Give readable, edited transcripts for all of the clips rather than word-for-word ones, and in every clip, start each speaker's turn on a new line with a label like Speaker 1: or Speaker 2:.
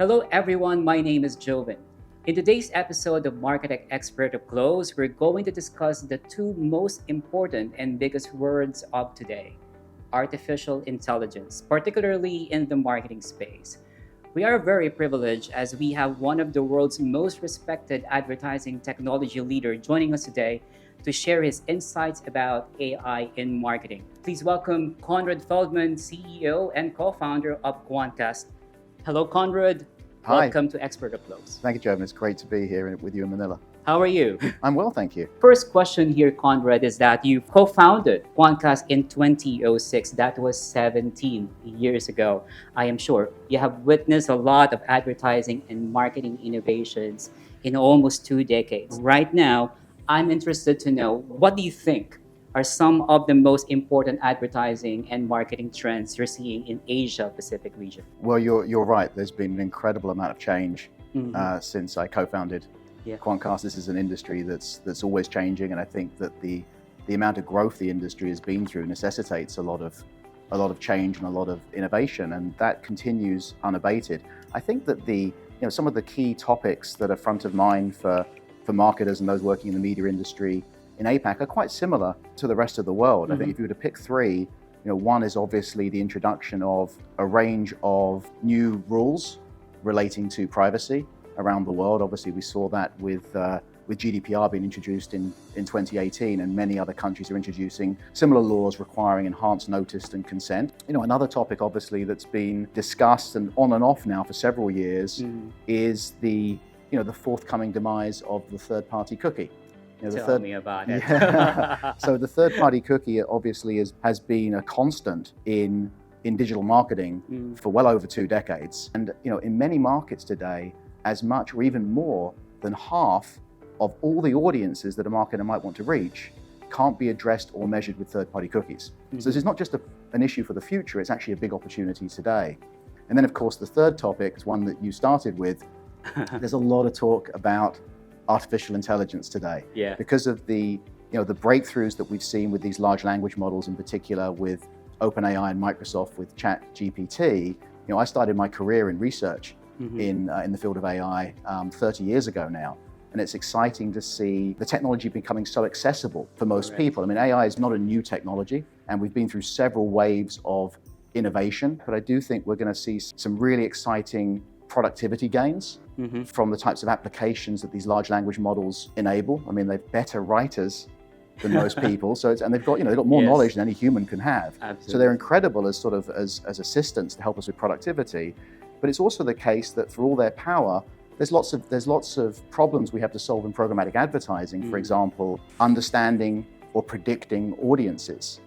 Speaker 1: Hello everyone, my name is Joven. In today's episode of MARKETECH Expert Up Close, we're going to discuss the two most important and biggest words of today, artificial intelligence, particularly in the marketing space. We are very privileged as we have one of the world's most respected advertising technology leader joining us today to share his insights about AI in marketing. Please welcome Konrad Feldman, CEO and co-founder of Quantcast. Hello, Konrad.
Speaker 2: Hi.
Speaker 1: Welcome to Expert Up Close.
Speaker 2: Thank you, Joven. It's great to be here with you in Manila.
Speaker 1: How are you?
Speaker 2: I'm well, thank you.
Speaker 1: First question here, Konrad, is that you co-founded Quantcast in 2006. That was 17 years ago. I am sure you have witnessed a lot of advertising and marketing innovations in almost 2 decades. Right now, I'm interested to know, what do you think are some of the most important advertising and marketing trends you're seeing in Asia Pacific region?
Speaker 2: Well, you're right. There's been an incredible amount of change since I co-founded Quantcast. This is an industry that's always changing, and I think that the amount of growth the industry has been through necessitates a lot of change and a lot of innovation, and that continues unabated. I think that some of the key topics that are front of mind for marketers and those working in the media industry in APAC are quite similar to the rest of the world. I think if you were to pick three, one is obviously the introduction of a range of new rules relating to privacy around the world. Obviously, we saw that with GDPR being introduced in 2018, and many other countries are introducing similar laws requiring enhanced notice and consent. Another topic obviously that's been discussed and on and off now for several years is the forthcoming demise of the third-party cookie.
Speaker 1: Tell me about it.
Speaker 2: So the third-party cookie obviously has been a constant in digital marketing for well over 2 decades. And in many markets today, as much or even more than half of all the audiences that a marketer might want to reach can't be addressed or measured with third-party cookies. So this is not just an issue for the future, it's actually a big opportunity today. And then of course the third topic is one that you started with. There's a lot of talk about artificial intelligence today, because of the breakthroughs that we've seen with these large language models, in particular with OpenAI and Microsoft with ChatGPT. I started my career in research in the field of AI 30 years ago now, and it's exciting to see the technology becoming so accessible for most people. I mean, AI is not a new technology, and we've been through several waves of innovation, but I do think we're going to see some really exciting productivity gains from the types of applications that these large language models enable. I mean, they're better writers than most people, and they've got more knowledge than any human can have.
Speaker 1: Absolutely.
Speaker 2: So they're incredible as as assistants to help us with productivity. But it's also the case that for all their power, there's lots of problems we have to solve in programmatic advertising. For example, understanding or predicting audiences,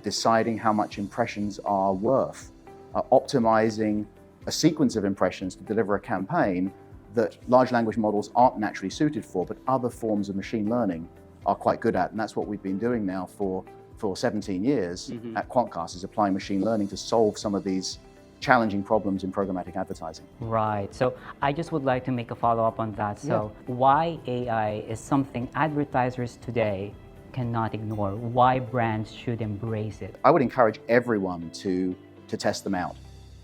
Speaker 2: deciding how much impressions are worth, optimizing a sequence of impressions to deliver a campaign that large language models aren't naturally suited for, but other forms of machine learning are quite good at. And that's what we've been doing now for 17 years at Quantcast, is applying machine learning to solve some of these challenging problems in programmatic advertising.
Speaker 3: Right. So I just would like to make a follow-up on that. So why AI is something advertisers today cannot ignore? Why brands should embrace it?
Speaker 2: I would encourage everyone to test them out.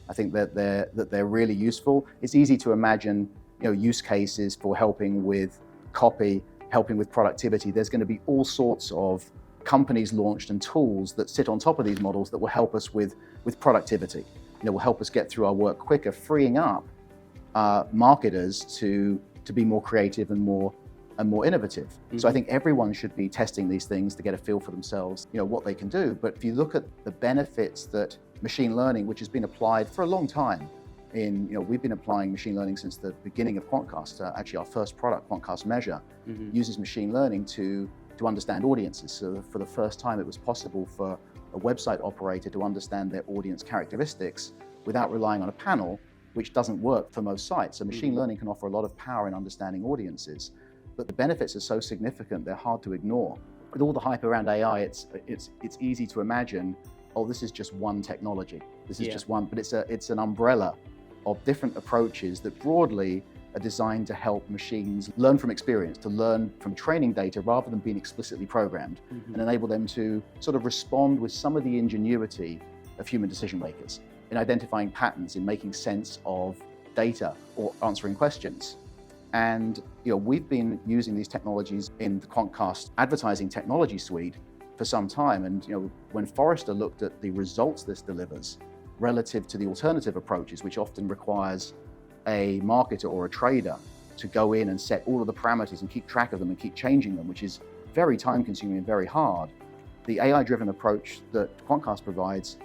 Speaker 2: I think that they're really useful. It's easy to imagine use cases for helping with copy, helping with productivity. There's going to be all sorts of companies launched and tools that sit on top of these models that will help us with productivity. Will help us get through our work quicker, freeing up marketers to be more creative and more innovative. So I think everyone should be testing these things to get a feel for themselves, what they can do. But if you look at the benefits that machine learning, which has been applied for a long time, we've been applying machine learning since the beginning of Quantcast. Actually, our first product, Quantcast Measure, uses machine learning to understand audiences. So for the first time, it was possible for a website operator to understand their audience characteristics without relying on a panel, which doesn't work for most sites. So machine learning can offer a lot of power in understanding audiences, but the benefits are so significant, they're hard to ignore. With all the hype around AI, it's easy to imagine, oh, this is just one technology. This is just one, but it's an umbrella of different approaches that broadly are designed to help machines learn from experience, to learn from training data rather than being explicitly programmed, and enable them to sort of respond with some of the ingenuity of human decision makers in identifying patterns, in making sense of data or answering questions. And we've been using these technologies in the Quantcast advertising technology suite for some time. And when Forrester looked at the results this delivers relative to the alternative approaches, which often requires a marketer or a trader to go in and set all of the parameters and keep track of them and keep changing them, which is very time consuming and very hard. The AI-driven approach that Quantcast provides,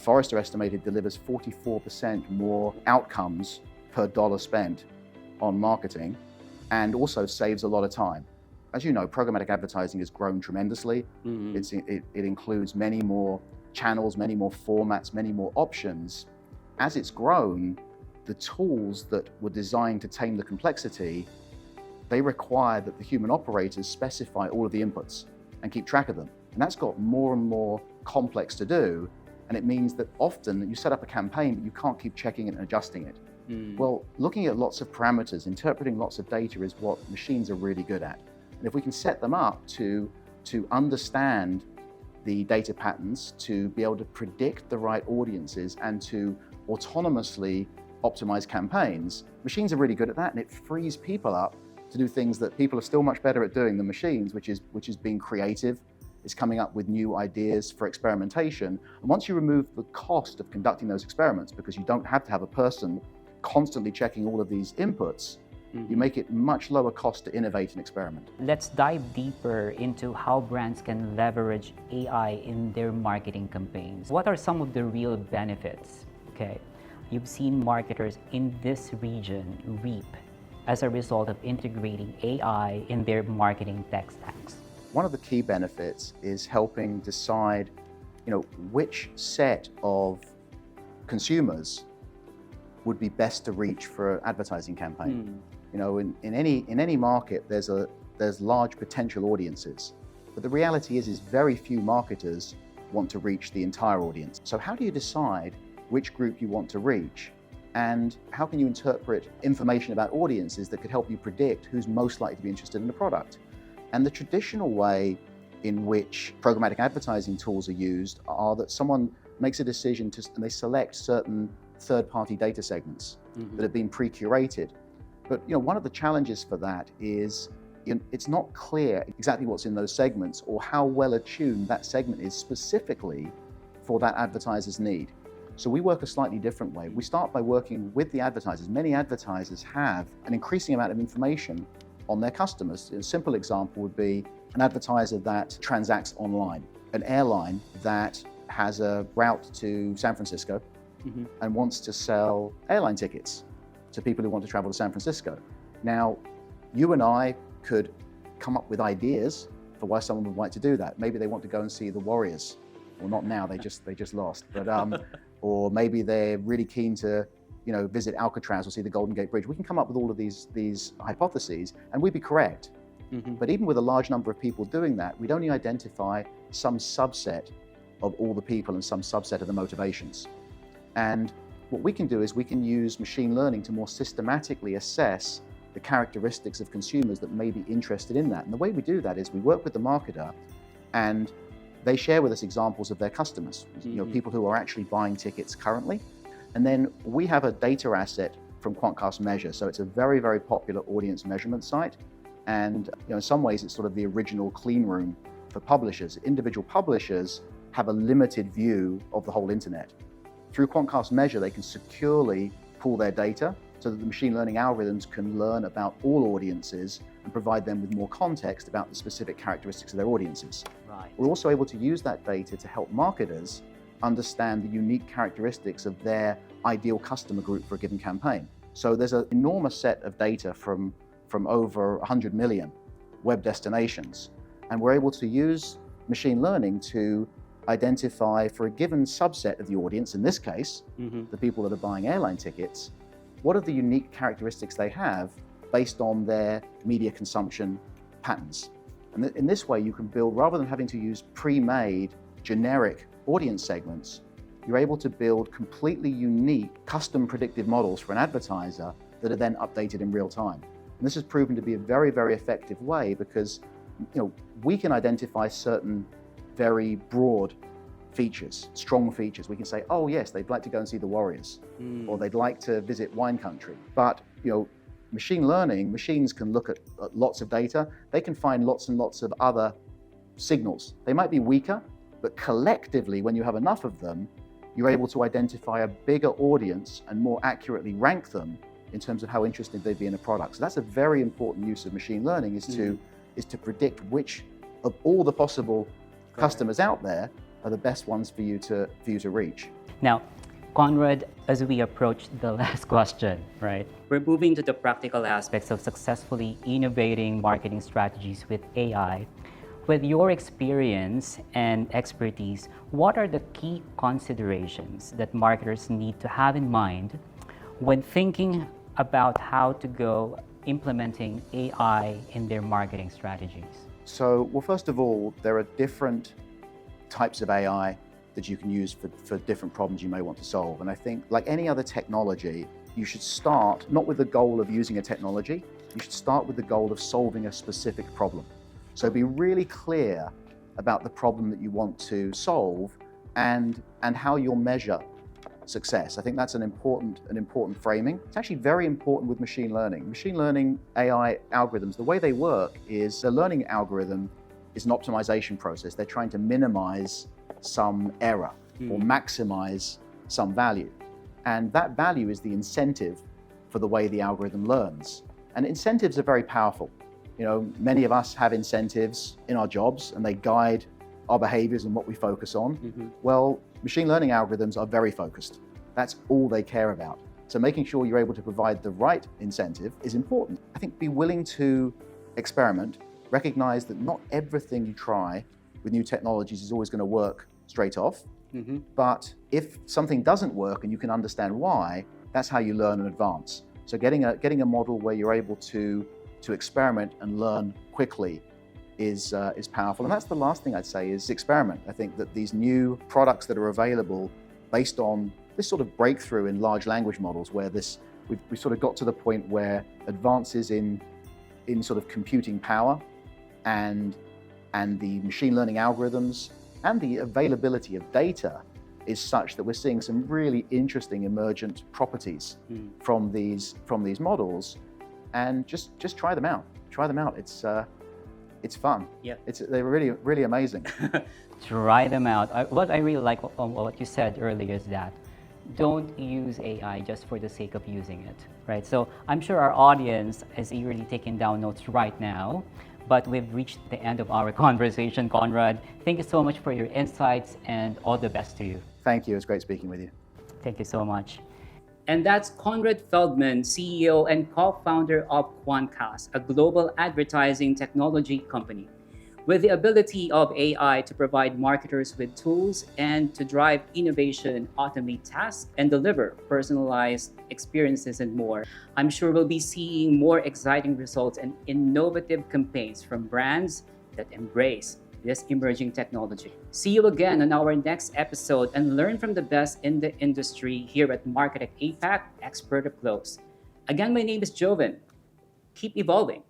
Speaker 2: Forrester estimated delivers 44% more outcomes per dollar spent on marketing, and also saves a lot of time. As you know, programmatic advertising has grown tremendously. It includes many more channels, many more formats, many more options. As it's grown, the tools that were designed to tame the complexity, they require that the human operators specify all of the inputs and keep track of them. And that's got more and more complex to do. And it means that often you set up a campaign, but you can't keep checking it and adjusting it. Well, looking at lots of parameters, interpreting lots of data is what machines are really good at. And if we can set them up to understand the data patterns, to be able to predict the right audiences and to autonomously optimize campaigns, machines are really good at that, and it frees people up to do things that people are still much better at doing than machines, which is being creative. It's coming up with new ideas for experimentation. And once you remove the cost of conducting those experiments, because you don't have to have a person constantly checking all of these inputs, you make it much lower cost to innovate and experiment.
Speaker 3: Let's dive deeper into how brands can leverage AI in their marketing campaigns. What are some of the real benefits? Okay, you've seen marketers in this region reap as a result of integrating AI in their marketing tech stacks.
Speaker 2: One of the key benefits is helping decide, which set of consumers would be best to reach for an advertising campaign. In any market, there's large potential audiences, but the reality is very few marketers want to reach the entire audience. So how do you decide which group you want to reach, and how can you interpret information about audiences that could help you predict who's most likely to be interested in the product? And the traditional way in which programmatic advertising tools are used are that someone makes a decision and they select certain third-party data segments that have been pre-curated. But one of the challenges for that is it's not clear exactly what's in those segments or how well attuned that segment is specifically for that advertiser's need. So we work a slightly different way. We start by working with the advertisers. Many advertisers have an increasing amount of information on their customers. A simple example would be an advertiser that transacts online, an airline that has a route to San Francisco and wants to sell airline tickets to people who want to travel to San Francisco. Now, you and I could come up with ideas for why someone would like to do that. Maybe they want to go and see the Warriors. Well, not now, they just lost. But or maybe they're really keen to visit Alcatraz or see the Golden Gate Bridge. We can come up with all of these hypotheses, and we'd be correct. But even with a large number of people doing that, we'd only identify some subset of all the people and some subset of the motivations. And what we can do is we can use machine learning to more systematically assess the characteristics of consumers that may be interested in that. And the way we do that is we work with the marketer, and they share with us examples of their customers, people who are actually buying tickets currently. And then we have a data asset from Quantcast Measure. So it's a very, very popular audience measurement site. And in some ways, it's sort of the original clean room for publishers. Individual publishers have a limited view of the whole internet. Through Quantcast Measure, they can securely pull their data so that the machine learning algorithms can learn about all audiences and provide them with more context about the specific characteristics of their audiences.
Speaker 3: Right.
Speaker 2: We're also able to use that data to help marketers understand the unique characteristics of their ideal customer group for a given campaign. So there's an enormous set of data from over 100 million web destinations, and we're able to use machine learning to identify for a given subset of the audience, in this case, the people that are buying airline tickets, what are the unique characteristics they have based on their media consumption patterns. And in this way, you can build, rather than having to use pre-made generic audience segments, you're able to build completely unique custom predictive models for an advertiser that are then updated in real time. And this has proven to be a very, very effective way because we can identify certain very broad features, strong features. We can say, oh yes, they'd like to go and see the Warriors, or they'd like to visit wine country. But machine learning, machines can look at lots of data. They can find lots and lots of other signals. They might be weaker, but collectively, when you have enough of them, you're able to identify a bigger audience and more accurately rank them in terms of how interested they'd be in a product. So that's a very important use of machine learning, is to predict which of all the possible customers out there are the best ones for you to reach.
Speaker 3: Now, Konrad, as we approach the last question, right?
Speaker 1: We're moving to the practical aspects.
Speaker 3: Aspects of successfully innovating marketing strategies with AI. With your experience and expertise, what are the key considerations that marketers need to have in mind when thinking about how to go implementing AI in their marketing strategies?
Speaker 2: So, well, first of all, there are different types of AI that you can use for different problems you may want to solve. And I think, like any other technology, you should start not with the goal of using a technology, you should start with the goal of solving a specific problem. So be really clear about the problem that you want to solve and how you'll measure success. I think that's an important framing. It's actually very important with machine learning. Machine learning AI algorithms, the way they work is the learning algorithm is an optimization process. They're trying to minimize some error or maximize some value. And that value is the incentive for the way the algorithm learns. And incentives are very powerful. Many of us have incentives in our jobs and they guide our behaviors and what we focus on. Well, machine learning algorithms are very focused. That's all they care about. So making sure you're able to provide the right incentive is important. I think be willing to experiment, recognize that not everything you try with new technologies is always going to work straight off. But if something doesn't work and you can understand why, that's how you learn and advance. So getting a model where you're able to experiment and learn quickly is powerful. And that's the last thing I'd say is experiment. I think that these new products that are available based on this sort of breakthrough in large language models, where we sort of got to the point where advances in sort of computing power and the machine learning algorithms and the availability of data is such that we're seeing some really interesting emergent properties from these models. And just try them out. Try them out. It's fun.
Speaker 1: Yeah.
Speaker 2: They're really amazing.
Speaker 3: Try them out. What I really like what you said earlier is that don't use AI just for the sake of using it, right? So I'm sure our audience is eagerly taking down notes right now, but we've reached the end of our conversation, Konrad. Thank you so much for your insights and all the best to you.
Speaker 2: Thank you. It's great speaking with you.
Speaker 3: Thank you so much.
Speaker 1: And that's Konrad Feldman, CEO and co-founder of Quantcast, a global advertising technology company. With the ability of AI to provide marketers with tools and to drive innovation, automate tasks, and deliver personalized experiences and more, I'm sure we'll be seeing more exciting results and innovative campaigns from brands that embrace this emerging technology. See you again on our next episode and learn from the best in the industry here at MARKETECH APAC Expert Up Close. Again, my name is Joven. Keep evolving.